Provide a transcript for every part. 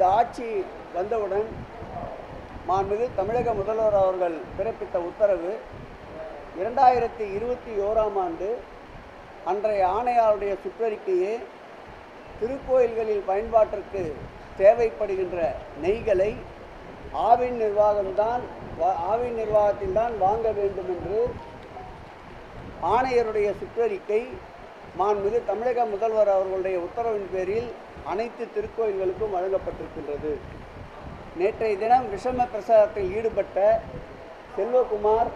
இந்த ஆட்சி வந்தவுடன் மாண்புமிகு தமிழக முதல்வர் அவர்கள் பிறப்பித்த உத்தரவு 2021ஆம் ஆண்டு அன்றைய ஆணையாளருடைய சுற்றறிக்கையே திருக்கோயில்களில் பயன்பாட்டிற்கு தேவைப்படுகின்ற நெய்களை ஆவின் நிர்வாகத்தில்தான் வாங்க வேண்டும் என்று ஆணையருடைய சுற்றறிக்கை மாண்புமிகு தமிழக முதல்வர் அவர்களுடைய உத்தரவின் பேரில் அனைத்து திருக்கோயில்களுக்கும் வழங்கப்பட்டிருக்கின்றது. நேற்றைய தினம் விஷம பிரசாரத்தில் ஈடுபட்ட செல்வகுமார்,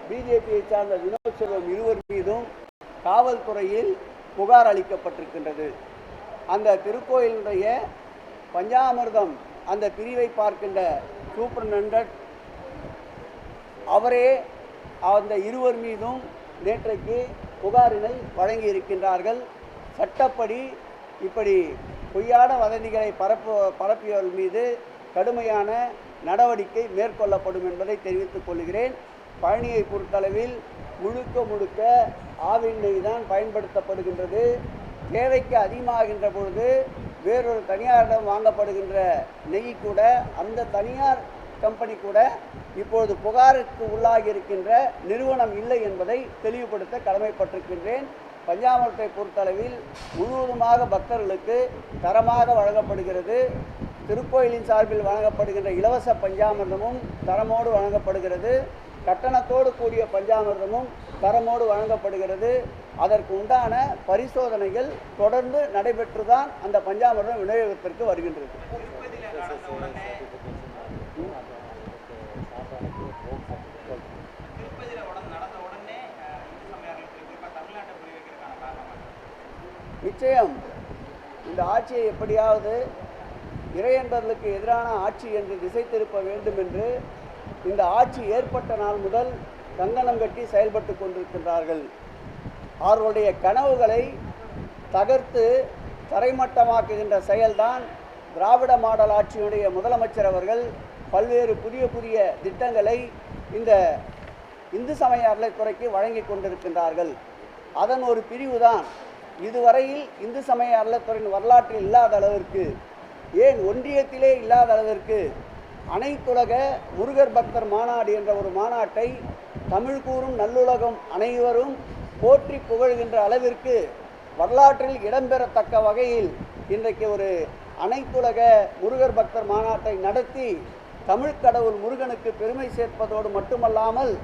பிஜேபியை சார்ந்த வினோத் செல்வம் இருவர் மீதும் காவல்துறையில் புகார் அளிக்கப்பட்டிருக்கின்றது. அந்த திருக்கோயிலுடைய பஞ்சாமிர்தம் அந்த பிரிவை பார்க்கின்ற சூப்பர்டென்டென்ட் அவரே அந்த இருவர் மீதும் நேற்றைக்கு புகாரினை வழங்கி இருக்கின்றார்கள். சட்டப்படி இப்படி பொய்யான வதந்திகளை பரப்பியவர்கள் மீது கடுமையான நடவடிக்கை மேற்கொள்ளப்படும் என்பதை தெரிவித்துக் கொள்கிறேன். பழனியை பொறுத்தளவில் முழுக்க ஆவின் நெய் தான் பயன்படுத்தப்படுகின்றது. தேவைக்கு அதிகமாகின்ற பொழுது வேறொரு தனியாரிடம் வாங்கப்படுகின்ற நெய் கூட அந்த தனியார் கம்பெனி கூட இப்பொழுது புகாருக்கு உள்ளாகி இருக்கின்ற நிறுவனம் இல்லை என்பதை தெளிவுபடுத்த கடமைப்பட்டிருக்கின்றேன். பஞ்சாமிர்தத்தை பொறுத்தளவில் முழுவதுமாக பக்தர்களுக்கு தரமாக வழங்கப்படுகிறது. திருக்கோயிலின் சார்பில் வழங்கப்படுகின்ற இலவச பஞ்சாமிர்தமும் தரமோடு வழங்கப்படுகிறது. கட்டணத்தோடு கூடிய பஞ்சாமிர்தமும் தரமோடு வழங்கப்படுகிறது. அதற்கு உண்டான பரிசோதனைகள் தொடர்ந்து நடைபெற்றுதான் அந்த பஞ்சாமிர்தம் விநியோகத்திற்கு வருகின்றது. நிச்சயம் இந்த ஆட்சியை எப்படியாவது இறையன்பர்களுக்கு எதிரான ஆட்சி என்று திசை திருப்ப வேண்டும் என்று இந்த ஆட்சி ஏற்பட்ட நாள் முதல் கங்கணம் கட்டி செயல்பட்டு கொண்டிருக்கின்றார்கள். அவர்களுடைய கனவுகளை தகர்த்து தரைமட்டமாக்குகின்ற செயல்தான் திராவிட மாடல் ஆட்சியுடைய முதலமைச்சர் அவர்கள் பல்வேறு புதிய திட்டங்களை இந்த இந்து சமய அறநிலைத்துறைக்கு வழங்கி கொண்டிருக்கின்றார்கள். அதன் ஒரு பிரிவுதான் இதுவரையில் இந்து சமய அறநிலைத்துறையின் வரலாற்றில் இல்லாத அளவிற்கு, ஏன் ஒன்றியத்திலே இல்லாத அளவிற்கு அனைத்துலக முருகர் பக்தர் மாநாடு என்ற ஒரு மாநாட்டை தமிழ் கூறும் நல்லுலகம் அனைவரும் போற்றி புகழ்கின்ற அளவிற்கு வரலாற்றில் இடம்பெறத்தக்க வகையில் இன்றைக்கு ஒரு அனைத்துலக முருகர் பக்தர் மாநாட்டை நடத்தி தமிழ் கடவுள் முருகனுக்கு பெருமை சேர்ப்பதோடு மட்டுமல்லாமல்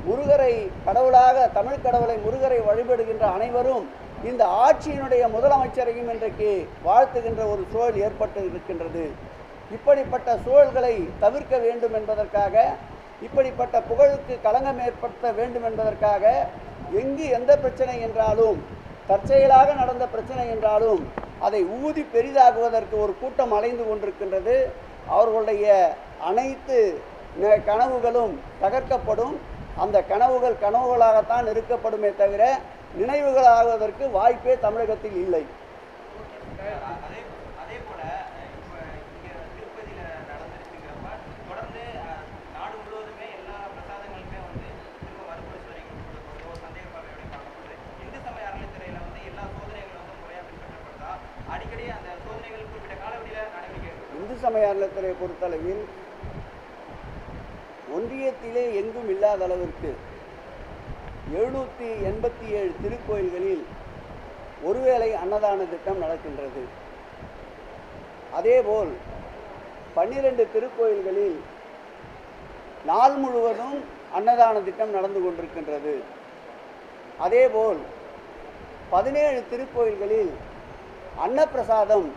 முருகரை கடவுளாக, தமிழ் கடவுளை முருகரை வழிபடுகின்ற அனைவரும் இந்த ஆட்சியினுடைய முதலமைச்சரையும் இன்றைக்கு வாழ்த்துகின்ற ஒரு சூழல் ஏற்பட்டு இருக்கின்றது. இப்படிப்பட்ட சூழல்களை தவிர்க்க வேண்டும் என்பதற்காக, இப்படிப்பட்ட புகழுக்கு களங்கம் ஏற்படுத்த வேண்டும் என்பதற்காக எங்கு எந்த பிரச்சனை என்றாலும், தற்செயலாக நடந்த பிரச்சனை என்றாலும் அதை ஊதி பெரிதாகுவதற்கு ஒரு கூட்டம் அலைந்து கொண்டிருக்கின்றது. அவர்களுடைய அனைத்து கனவுகளும் தகர்க்கப்படும். அந்த கனவுகள் கனவுகளாகத்தான் இருக்கப்படுமே தவிர நினைவுகளாகுவதற்கு வாய்ப்பே தமிழகத்தில் இல்லை. இந்து சமய அறநிலையத்துறையை பொறுத்தளவில் ஒன்றியத்திலே எங்கும் இல்லாத அளவிற்கு 787 திருக்கோயில்களில் ஒருவேளை அன்னதான திட்டம் நடக்கின்றது. அதேபோல் 12 திருக்கோயில்களில் நாள் முழுவதும் அன்னதான திட்டம் நடந்து கொண்டிருக்கின்றது. அதேபோல் 17 திருக்கோயில்களில் அன்னப்பிரசாதம்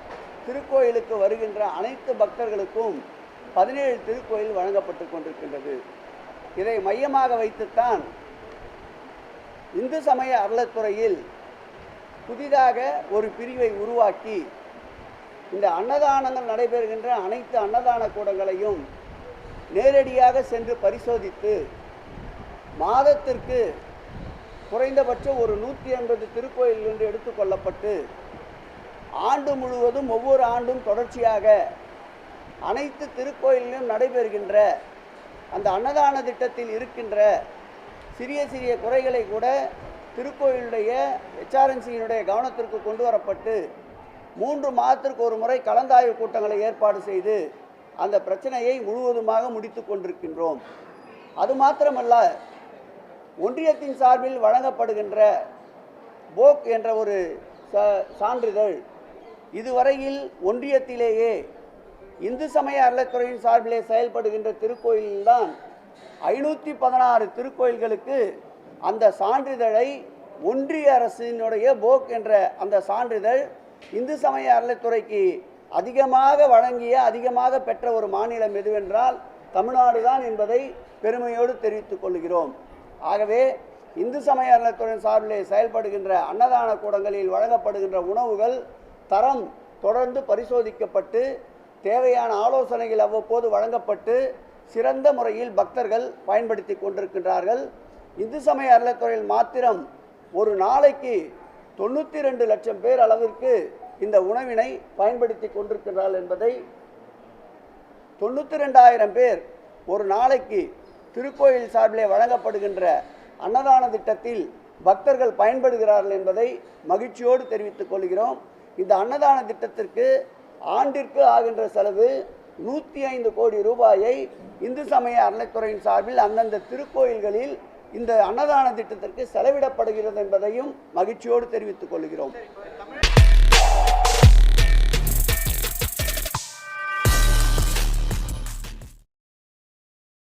திருக்கோயிலுக்கு வருகின்ற அனைத்து பக்தர்களுக்கும் 17 திருக்கோயில் வழங்கப்பட்டு கொண்டிருக்கின்றது. இதை மையமாக வைத்துத்தான் இந்து சமய அறநிலையத்துறையில் புதிதாக ஒரு பிரிவை உருவாக்கி இந்த அன்னதானங்கள் நடைபெறுகின்ற அனைத்து அன்னதான கூடங்களையும் நேரடியாக சென்று பரிசோதித்து மாதத்திற்கு குறைந்தபட்சம் ஒரு 180 திருக்கோயில் என்று எடுத்துக்கொள்ளப்பட்டு ஆண்டு முழுவதும் ஒவ்வொரு ஆண்டும் தொடர்ச்சியாக அனைத்து திருக்கோயிலிலும் நடைபெறுகின்ற அந்த அன்னதான திட்டத்தில் இருக்கின்ற சிறிய குறைகளை கூட திருக்கோயிலுடைய HRNCயினுடைய கவனத்திற்கு கொண்டு வரப்பட்டு 3 மாதத்திற்கு ஒரு முறை கலந்தாய்வு கூட்டங்களை ஏற்பாடு செய்து அந்த பிரச்சனையை முழுவதுமாக முடித்து கொண்டிருக்கின்றோம். அது மாத்திரமல்ல, ஒன்றியத்தின் சார்பில் வழங்கப்படுகின்ற போக் என்ற ஒரு சான்றிதழ் இதுவரையில் ஒன்றியத்திலேயே இந்து சமய அறநிலையத்துறையின் சார்பிலே செயல்படுகின்ற திருக்கோயில்தான் 516 திருக்கோயில்களுக்கு அந்த சான்றிதழை ஒன்றிய அரசினுடைய போக் என்ற அந்த சான்றிதழ் இந்து சமய அறநிலையத்துறைக்கு அதிகமாக பெற்ற ஒரு மாநிலம் எதுவென்றால் தமிழ்நாடு தான் என்பதை பெருமையோடு தெரிவித்துக் கொள்கிறோம். ஆகவே இந்து சமய அறநிலையத்துறையின் சார்பிலே செயல்படுகின்ற அன்னதான கூடங்களில் வழங்கப்படுகின்ற உணவுகள் தரம் தொடர்ந்து பரிசோதிக்கப்பட்டு தேவையான ஆலோசனைகள் அவ்வப்போது வழங்கப்பட்டு சிறந்த முறையில் பக்தர்கள் பயன்படுத்தி கொண்டிருக்கின்றார்கள். இந்து சமய அறநிலையத்துறையில் மாத்திரம் ஒரு நாளைக்கு 92 லட்சம் பேர் அளவிற்கு இந்த உணவினை பயன்படுத்தி கொண்டிருக்கிறார்கள் என்பதை 92,000 பேர் ஒரு நாளைக்கு திருக்கோயில் சார்பிலே வழங்கப்படுகின்ற அன்னதான திட்டத்தில் பக்தர்கள் பயன்படுகிறார்கள் என்பதை மகிழ்ச்சியோடு தெரிவித்துக் கொள்கிறோம். இந்த அன்னதான திட்டத்திற்கு ஆண்டிற்கு ஆகின்ற செலவு 105 கோடி ரூபாயை இந்து சமய அறநிலையத்துறையின் சார்பில் அந்தந்த திருக்கோயில்களில் இந்த அன்னதான திட்டத்திற்கு செலவிடப்படுகிறது என்பதையும் மகிழ்ச்சியோடு தெரிவித்துக் கொள்கிறோம்.